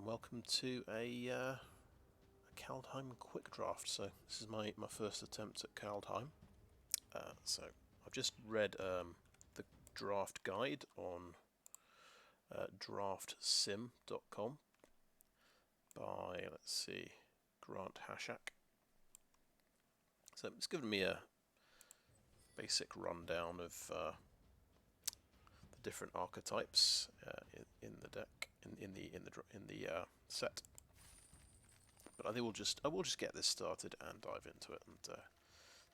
welcome to a Kaldheim Quick Draft. So this is my first attempt at Kaldheim. So I've just read the draft guide on draftsim.com by, let's see, Grant Hashak. So it's given me a basic rundown of the different archetypes in the deck, in the set. But I will just get this started and dive into it and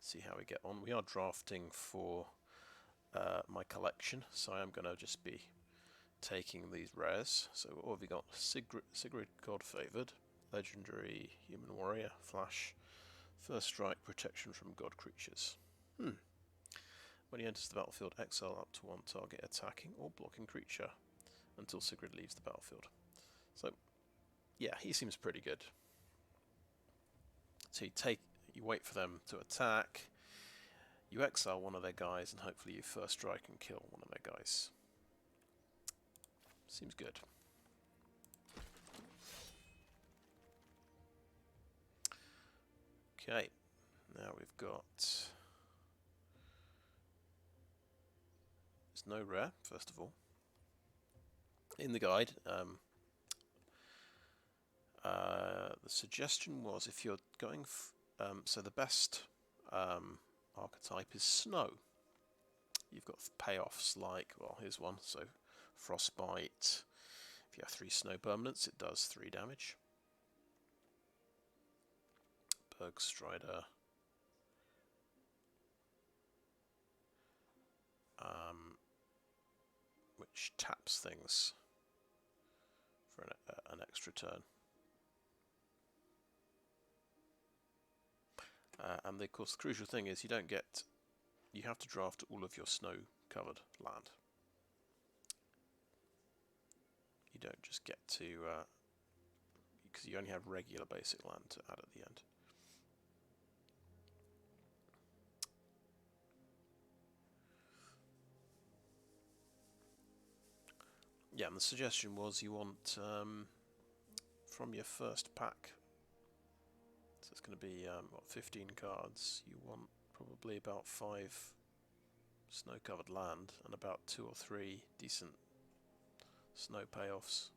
see how we get on. We are drafting for my collection, so I am going to just be taking these rares. So what have we got? Sigard, God Favored, Legendary Human Warrior, Flash, First Strike, Protection from God Creatures. When he enters the battlefield, exile up to one target attacking or blocking creature until Sigard leaves the battlefield. So yeah, he seems pretty good. So you wait for them to attack, you exile one of their guys, and hopefully you first strike and kill one of their guys. Seems good. Okay, now we've got... There's no rare, first of all. In the guide, the suggestion was if you're going... so the best archetype is Snow. You've got payoffs like, well, here's one, so Frostbite. If you have 3 snow permanents, it does 3 damage. Bergstrider. Which taps things for an extra turn. And of course the crucial thing is you have to draft all of your snow-covered land. You don't just get to, because you only have regular basic land to add at the end. Yeah, and the suggestion was you want, from your first pack, so it's going to be, 15 cards, you want probably about 5 snow-covered land and about 2 or 3 decent snow payoffs.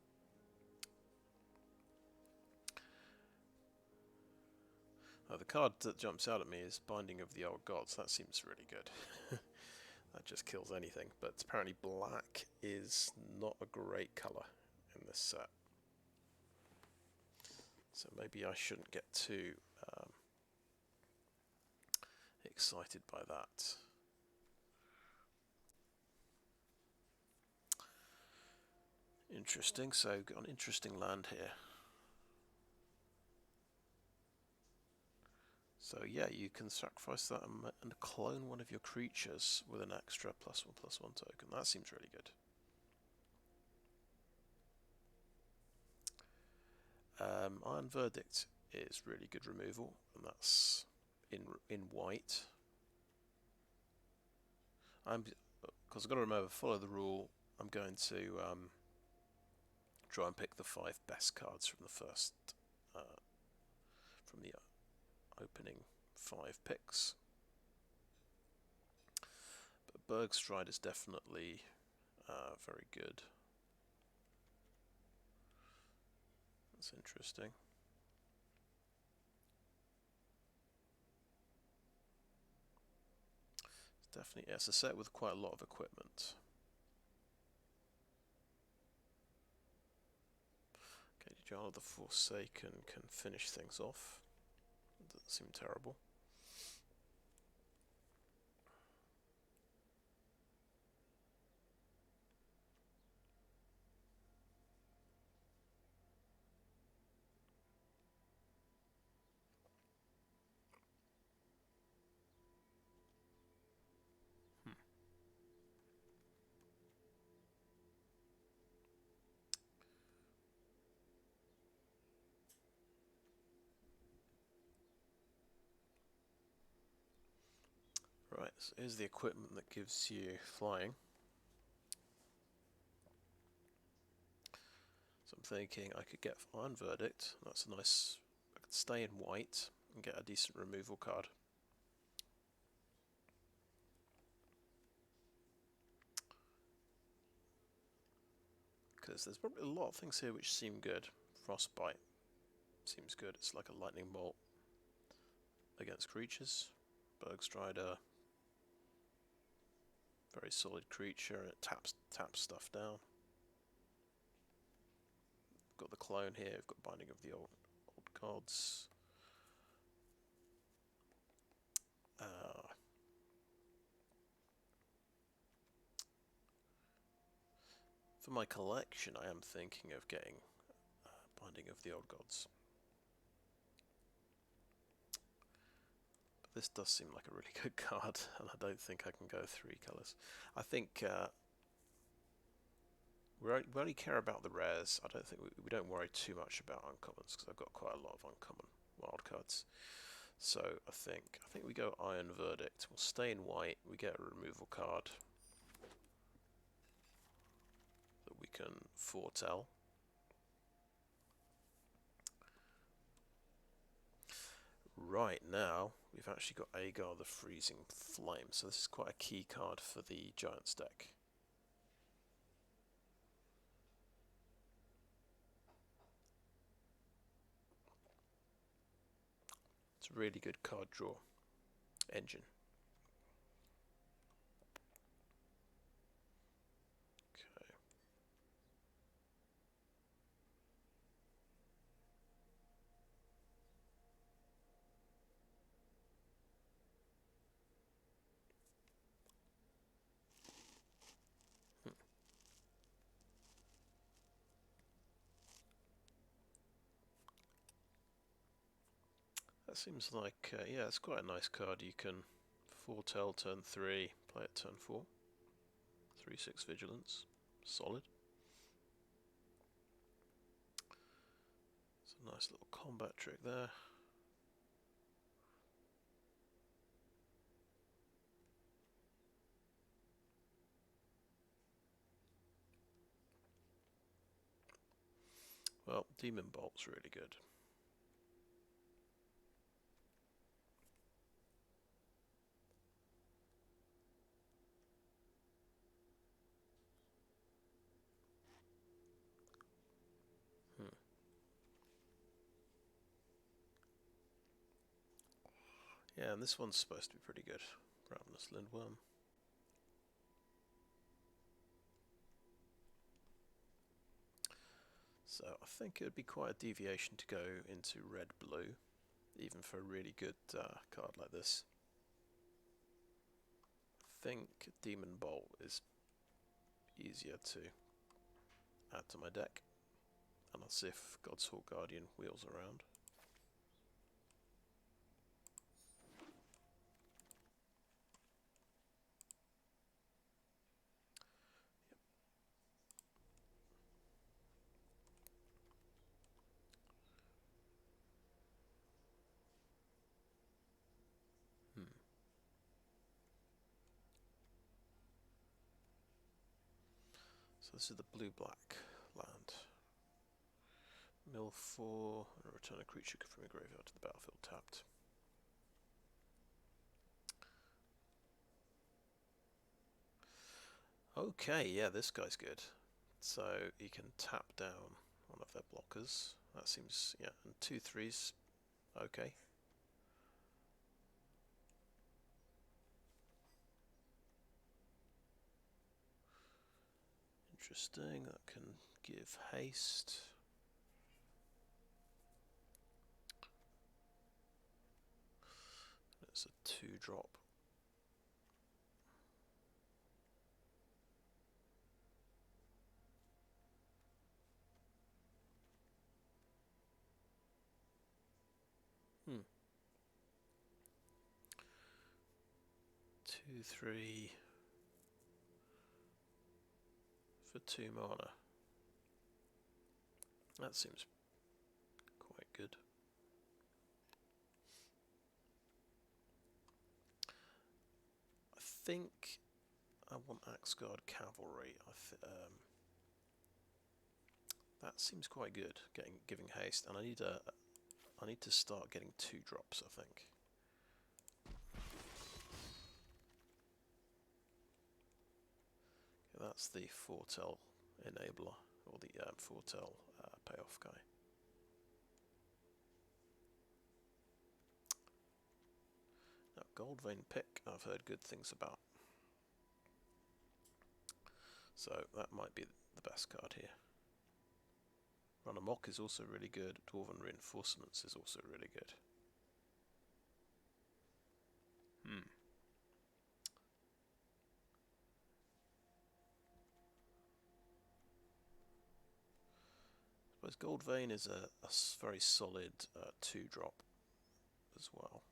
The card that jumps out at me is Binding of the Old Gods. That seems really good. That just kills anything, but apparently black is not a great colour in this set. So maybe I shouldn't get too excited by that. Interesting, so got an interesting land here. So yeah, you can sacrifice that and clone one of your creatures with an extra +1/+1 token. That seems really good. Iron Verdict is really good removal, and that's in white. Because I've got to remember, follow the rule. I'm going to try and pick the 5 best cards from the first, from the opening 5 picks. But Bergstride is definitely very good. That's interesting. It's definitely, yeah, it's a set with quite a lot of equipment. Okay, Jarl of the Forsaken can finish things off. It doesn't seem terrible. Right, so here's the equipment that gives you flying. So thinking I could get Iron Verdict. That's a nice... I could stay in white and get a decent removal card. Because there's probably a lot of things here which seem good. Frostbite seems good. It's like a lightning bolt against creatures. Bergstrider, very solid creature, and it taps stuff down. We've got the clone here. We've got Binding of the Old Gods. For my collection, I am thinking of getting Binding of the Old Gods. But this does seem like a really good card, and I don't think I can go 3 colours. I think we only care about the rares. I don't think we don't worry too much about uncommons, because I've got quite a lot of uncommon wildcards. So I think we go Iron Verdict. We'll stay in white. We get a removal card that we can foretell. Right now, we've actually got Agar the Freezing Flame, so this is quite a key card for the Giants deck. It's a really good card draw engine. Okay. That seems like, yeah, it's quite a nice card. You can foretell turn 3, play it turn 4. 3/6 Vigilance. Solid. It's a nice little combat trick there. Well, Demon Bolt's really good. Yeah, and this one's supposed to be pretty good. Ravenous Lindworm. So I think it would be quite a deviation to go into red-blue, even for a really good card like this. I think Demon Bolt is easier to add to my deck, and I'll see if Godshawk Guardian wheels around. So this is the blue-black land. Mill 4, and return a creature from your graveyard to the battlefield tapped. Okay, yeah, this guy's good. So you can tap down one of their blockers. That seems, yeah, and 2/3s, okay. Interesting, that can give haste. It's a 2-drop. Hmm. 2/3 for 2 mana. That seems quite good. I think I want Axguard Cavalry. That seems quite good, giving haste, and I need to start getting 2 drops, I think. Okay, that's the foretell enabler, or the foretell payoff guy. Now, Gold Vein Pick, I've heard good things about. So that might be the best card here. Run Amok is also really good. Dwarven Reinforcements is also really good. I suppose Gold Vein is a very solid 2-drop as well.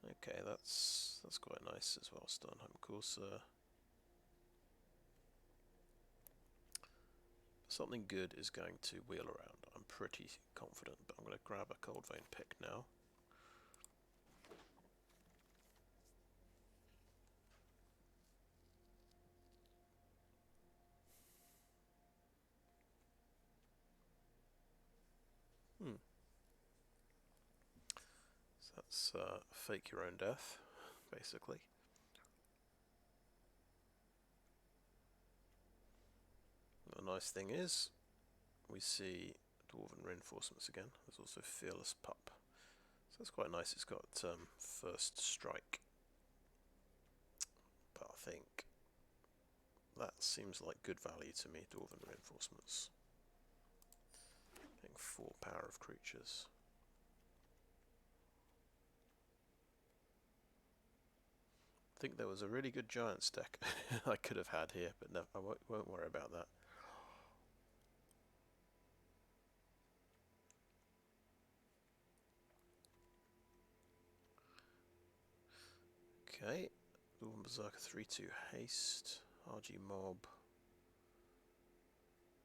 Okay, that's quite nice as well. Sternheim Courser. Something good is going to wheel around. I'm pretty confident, but I'm going to grab a Cold Vein Pick now. So that's fake your own death, basically. The nice thing is, we see Dwarven Reinforcements again. There's also Fearless Pup. So that's quite nice. It's got first strike. But I think that seems like good value to me, Dwarven Reinforcements. I think 4 power of creatures. I think there was a really good Giants deck I could have had here, but no, I won't worry about that. Okay, Dwarven Berserker 3/2 haste, RG Mob,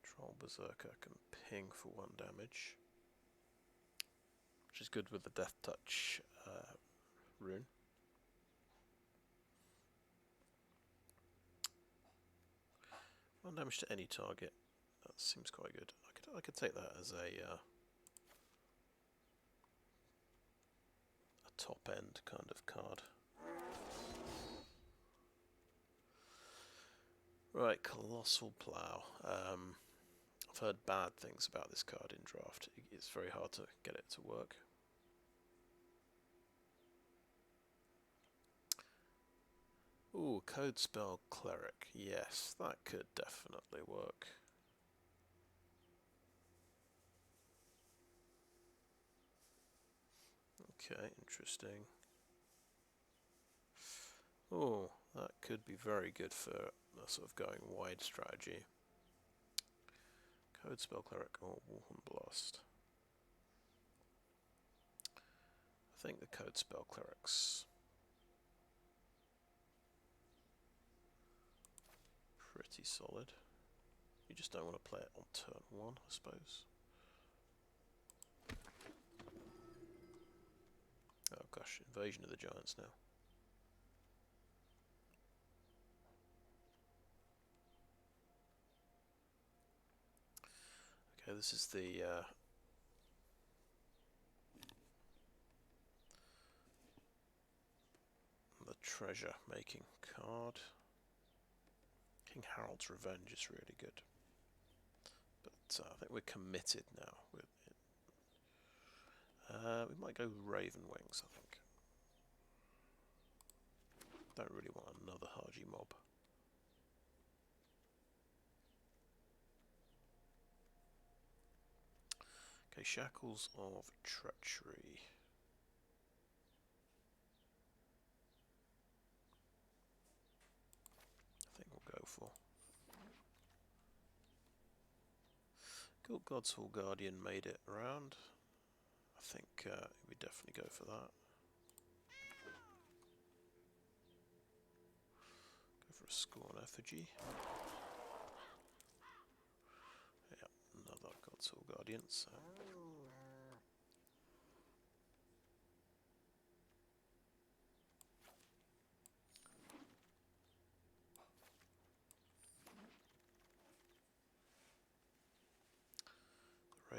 Troll Berserker can ping for 1 damage, which is good with the Death Touch rune. One damage to any target. That seems quite good. I could take that as a top end kind of card. Right, Colossal Plough. I've heard bad things about this card in draft. It's very hard to get it to work. Ooh, Code Spell Cleric. Yes, that could definitely work. Okay, interesting. Oh, that could be very good for a sort of going wide strategy. Code Spell Cleric or Warhorn Blast. I think the Code Spell Cleric's pretty solid. You just don't want to play it on turn 1, I suppose. Oh gosh, Invasion of the Giants now. Okay, this is the treasure making card. King Harold's Revenge is really good, but I think we're committed now. We might go Raven Wings, I think. Don't really want another Haji mob. Okay, Shackles of Treachery. I think we'll go for. Guild God's Hall Guardian made it around. I think we definitely go for that. Go for a Scorn Effigy. Yeah, another God's Hall Guardian. So.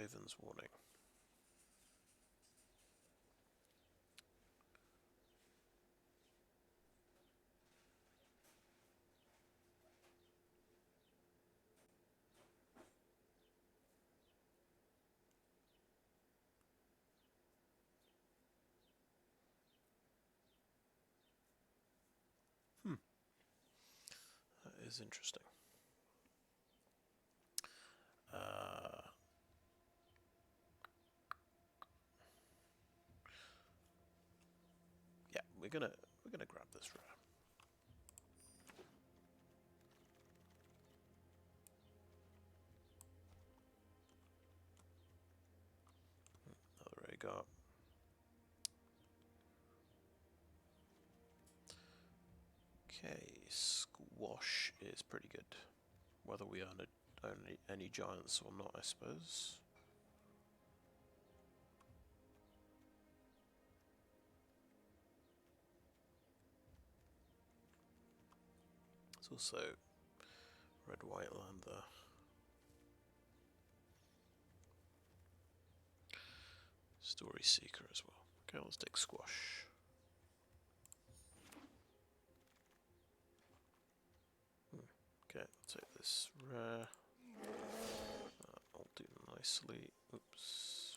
Wyvern's Warning. That is interesting. Yeah, we're gonna grab this rare. Another Agar. Okay, Squash is pretty good. Whether we earn any giants or not, I suppose. There's also red-white land there. Story Seeker as well. Okay, let's take Squash. Okay, I'll take this rare. I'll do nicely. Oops.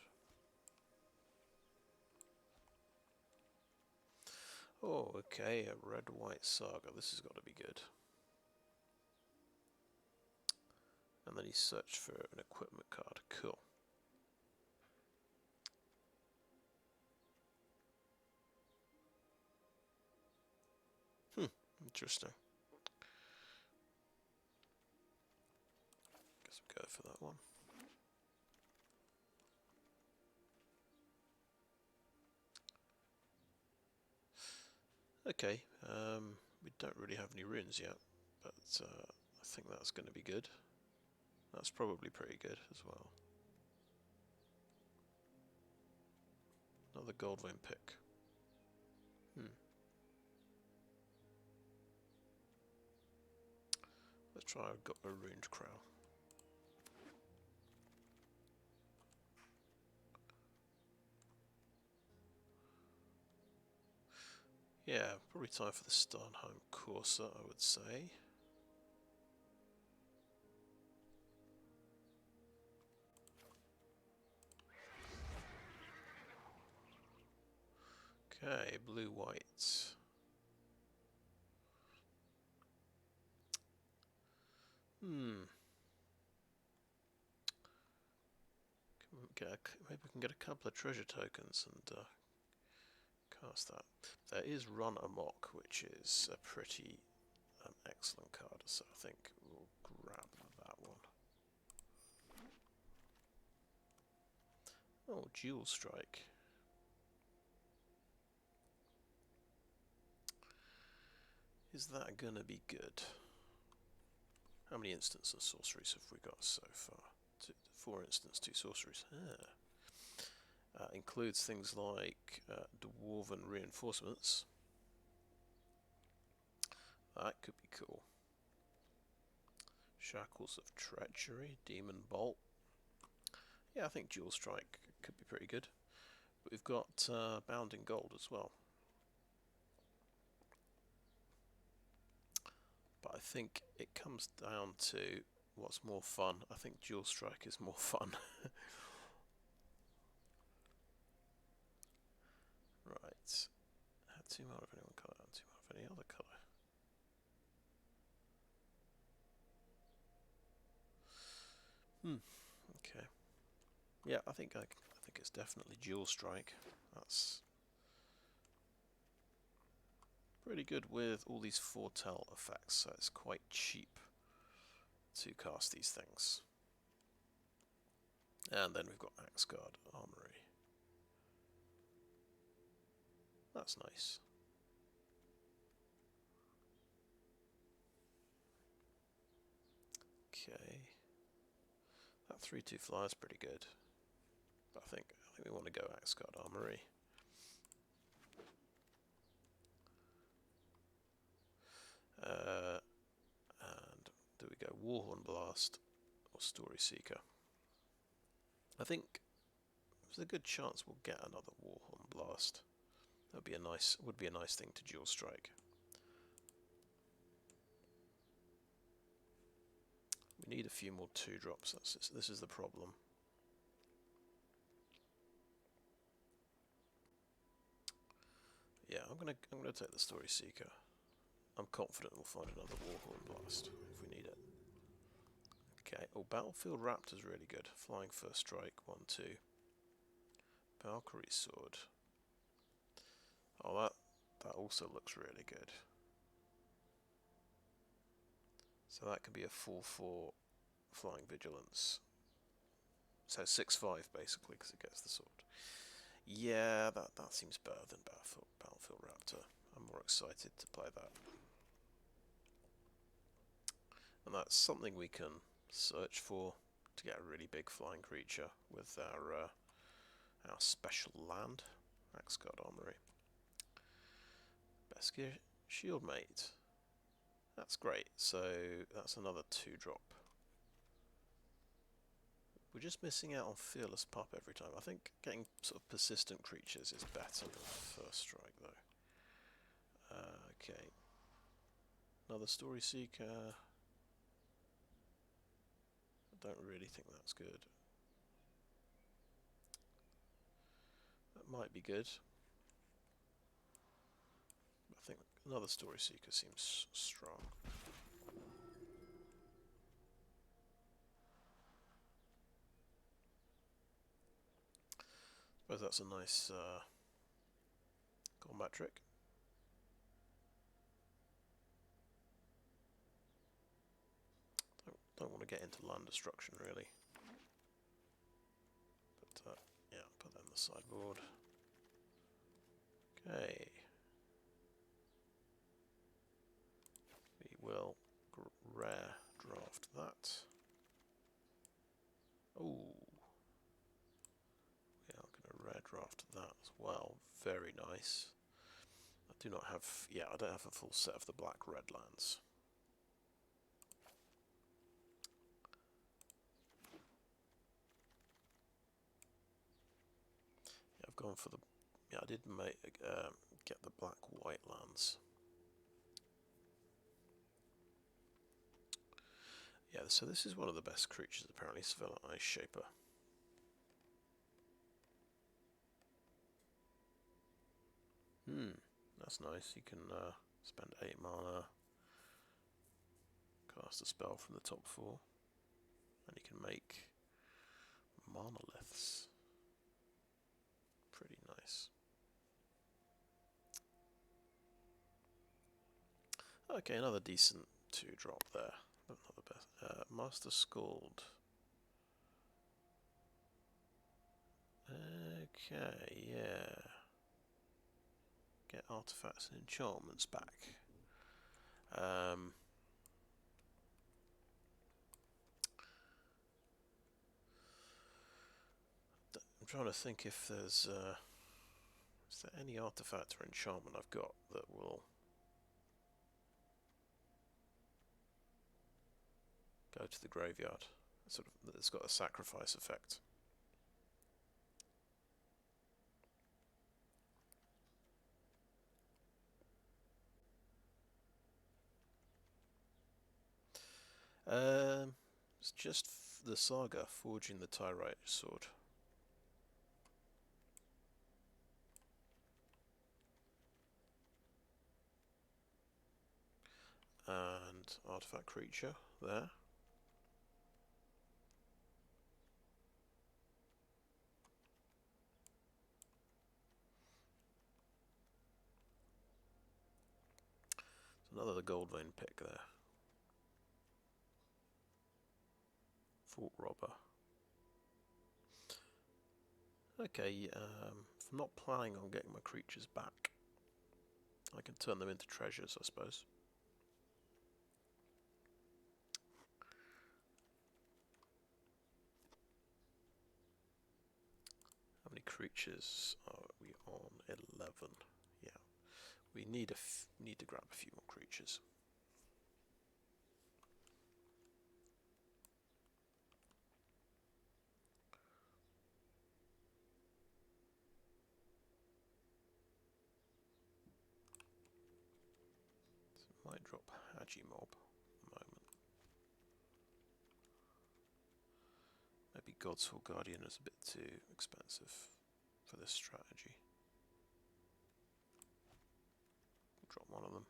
Oh, okay, a red-white saga. This has got to be good. And then he searched for an equipment card. Cool. Interesting. Guess we'll go for that one. Okay, we don't really have any runes yet, but I think that's going to be good. That's probably pretty good as well. Another Goldvein pick. Let's try a ruined crow. Yeah, probably time for the Starnheim Courser, I would say. Okay, blue-white. Maybe we can get a couple of treasure tokens and cast that. There is Run Amok, which is a pretty excellent card, so I think we'll grab that one. Oh, Dual Strike. Is that gonna be good? How many instants of sorceries have we got so far? 4 instants, 2 sorceries. Includes things like Dwarven Reinforcements. That could be cool. Shackles of Treachery, Demon Bolt. Yeah, I think Dual Strike could be pretty good. But we've got Bound in Gold as well. But I think it comes down to what's more fun. I think Dual Strike is more fun. Right. Add 2 more of any one colour, add 2 more of any other colour. Okay. Yeah, I think it's definitely Dual Strike. That's pretty good with all these foretell effects, so it's quite cheap to cast these things. And then we've got Sigard Armory. That's nice. Okay. That 3/2 flyer is pretty good. But I think we want to go Sigard Armory. And do we go Warhorn Blast or Story Seeker? I think there's a good chance we'll get another Warhorn Blast. Would be a nice thing to dual strike. We need a few more 2-drops. This is the problem. Yeah, I'm gonna take the Story Seeker. I'm confident we'll find another Warhorn Blast if we need it. Okay. Oh, Battlefield Raptor's really good. Flying First Strike, 1/2. Valkyrie Sword. Oh, that also looks really good. So that can be a 4/4 Flying Vigilance. So 6/5 basically, because it gets the sword. Yeah, that seems better than Battlefield Raptor. I'm more excited to play that. And that's something we can search for to get a really big flying creature with our special land, Axgard Armory. Beskir Shieldmate. That's great. So that's another 2-drop. We're just missing out on Fearless Pup every time. I think getting sort of persistent creatures is better than First Strike, though. Okay. Another Story Seeker. I don't really think that's good. That might be good. I think another Story Seeker seems strong. I suppose that's a nice combat trick. Don't want to get into land destruction really. But yeah, put that in the sideboard. Okay. We will rare draft that. Oh. We are going to rare draft that as well. Very nice. I do not have, yeah, I don't have a full set of the black-red lands. Yeah, I've gone for the, yeah, I did get the black-white lands. Yeah, so this is one of the best creatures apparently, Svella Ice Shaper. That's nice. You can spend 8 mana, cast a spell from the top 4, and you can make monoliths. Pretty nice. Okay, another decent 2-drop there, but not the best. Master Scald. Okay, yeah. Get artifacts and enchantments back. I'm trying to think if there's is there any artifact or enchantment I've got that will go to the graveyard. Sort of, it's got a sacrifice effect. It's just the Saga forging the Tyrite sword. And artifact creature there. Another gold vein pick there. Fort Robber. Okay, if I'm not planning on getting my creatures back, I can turn them into treasures, I suppose. How many creatures are we on? 11. Yeah, we need to grab a few more creatures. might drop Haji Mob at the moment. Maybe Godswall Guardian is a bit too expensive for this strategy. Drop one of them.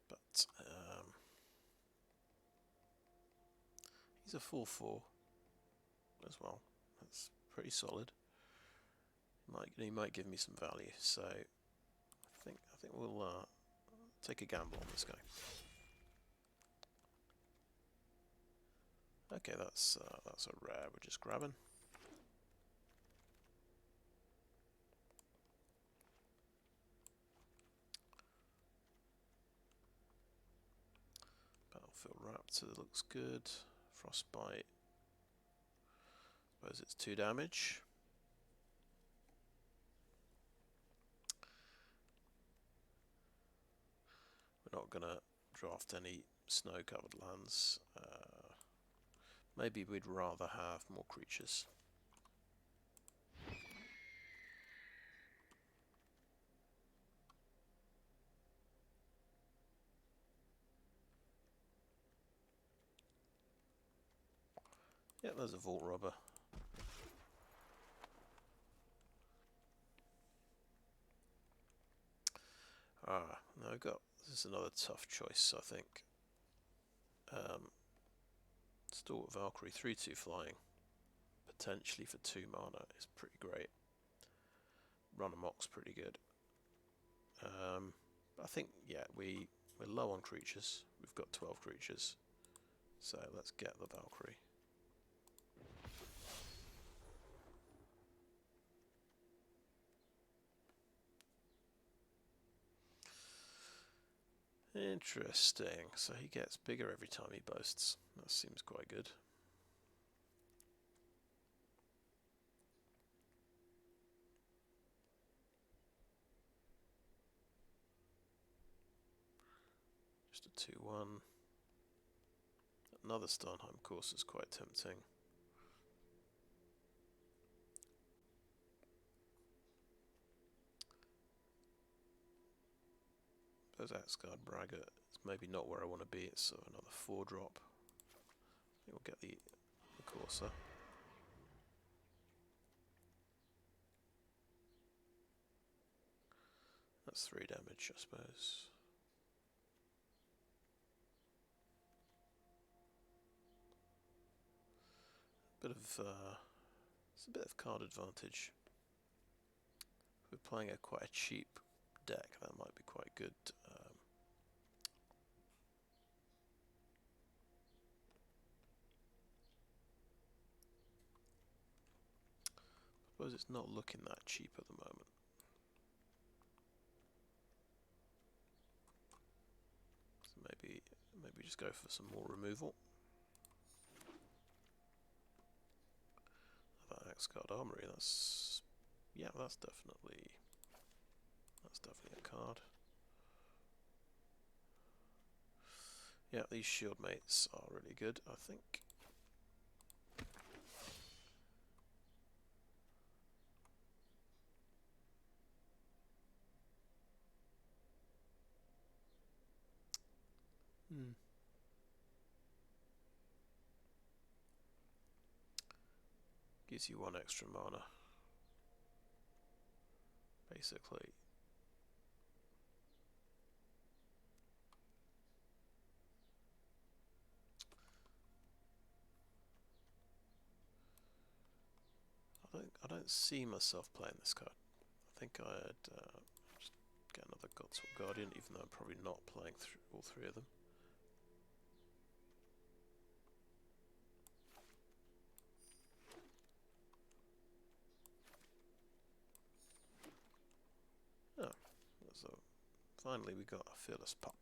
But he's a 4/4 as well. That's pretty solid. He might give me some value. So I think we'll take a gamble on this guy. Okay, that's a rare. We're just grabbing. Battlefield Raptor looks good. Frostbite. Suppose it's 2 damage. We're not gonna draft any snow-covered lands. Maybe we'd rather have more creatures. Yeah, there's a Vault Robber. Now this is another tough choice, I think. Stalwart Valkyrie, 3/2 flying, potentially for 2 mana is pretty great. Run amok's pretty good. I think, yeah, we're low on creatures. We've got 12 creatures, so let's get the Valkyrie. Interesting. So he gets bigger every time he boasts. That seems quite good. Just a 2/1. Another Starnheim course is quite tempting. There's Sigard Braggart. It's maybe not where I want to be. It's sort of another 4-drop. I think we'll get the Corsair. That's 3 damage, I suppose. It's a bit of card advantage. If we're playing quite a cheap deck, that might be quite good. I suppose it's not looking that cheap at the moment. So maybe just go for some more removal. That Axguard Armory, that's definitely a card. Yeah, these shield mates are really good, I think. Gives you 1 extra mana, basically. I don't see myself playing this card. I think I'd just get another Godswall Guardian, even though I'm probably not playing all 3 of them. Oh, so finally we got a Fearless Pup.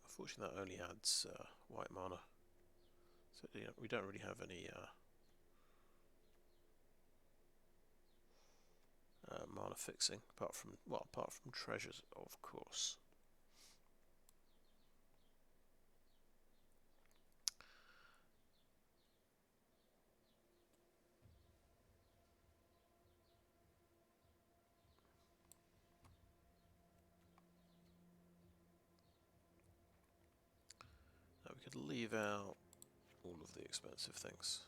Unfortunately, that only adds white mana, so we don't really have any mana fixing, apart from treasures, of course. Now we could leave out all of the expensive things.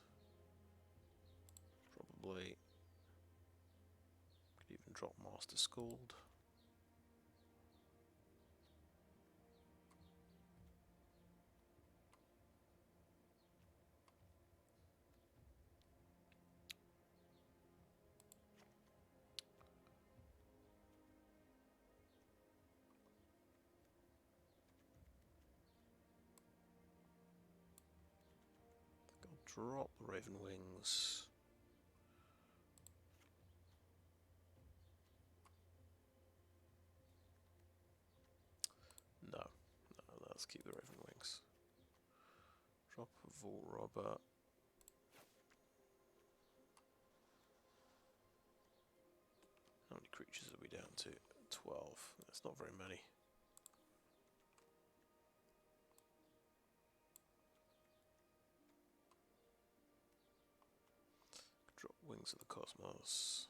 Probably could even drop Master Scald. I'll drop the Raven Wings. No, let's keep the Raven Wings. Drop a Vault Robber. How many creatures are we down to? 12. That's not very many. Drop Wings of the Cosmos.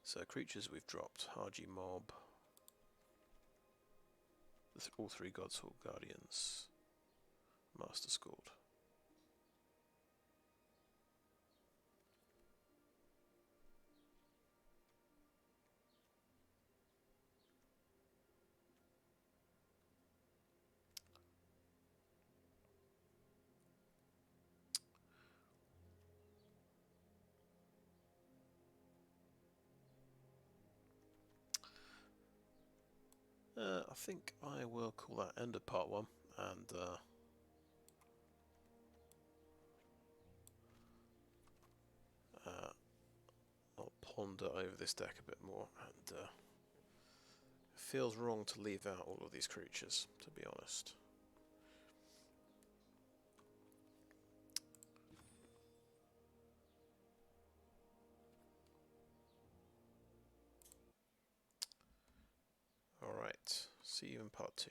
So creatures we've dropped: Haji Mob, all three Godshawk Guardians, Master Scald. I think I will call that end of part 1, and I'll ponder over this deck a bit more, and it feels wrong to leave out all of these creatures, to be honest. Alright, see you in part 2.